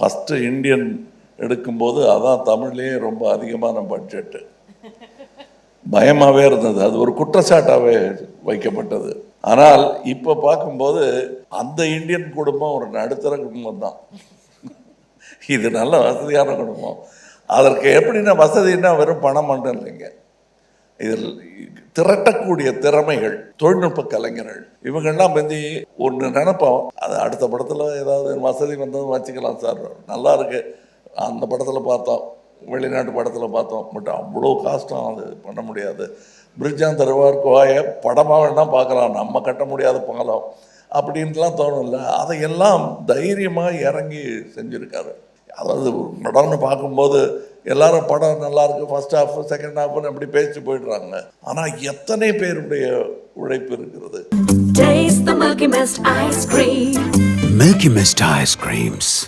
First Indian எடுக்கும்போது அதான் தமிழ்லேயே ரொம்ப அதிகமான பட்ஜெட்டு. பயமாகவே இருந்தது, அது ஒரு குற்றச்சாட்டாகவே வைக்கப்பட்டது. ஆனால் இப்போ பார்க்கும்போது அந்த இந்தியன் குடும்பம் ஒரு நடுத்தர குடும்பம் தான். இது நல்ல வசதியான குடும்பம். அதற்கு எப்படின்னா வசதின்னா வெறும் பணம் மட்டும் இல்லைங்க, இதில் திரட்டக்கூடிய திறமைகள், தொழில்நுட்ப கலைஞர்கள், இவங்கெல்லாம் வந்து ஒன்று நினைப்போம், அது அடுத்த படத்தில் ஏதாவது வசதி வந்ததும் வச்சுக்கலாம் சார், நல்லா இருக்கு, அந்த படத்தில் பார்த்தோம், வெளிநாட்டு படத்தில் பார்த்தோம், பட் அவ்வளோ காஸ்ட்டும் அது பண்ண முடியாது. பிரிட்ஜான் தருவார் கோயை படமாக வேணால் பார்க்கலாம், நம்ம கட்ட முடியாத பாலம் அப்படின்ட்டுலாம் தோணும்ல, அதையெல்லாம் தைரியமாக இறங்கி செஞ்சுருக்காரு. அதாவது நடன்னு பார்க்கும்போது எல்லாரும் படம் நல்லா இருக்கு, ஃபர்ஸ்ட் ஹாஃப் செகண்ட் ஹாஃப்னு அப்படி பேசிட்டு போயிடுறாங்க. ஆனால் எத்தனை பேருடைய உழைப்பு இருக்கிறது. Taste the Milky Mist ice cream. Milky Mist ice creams.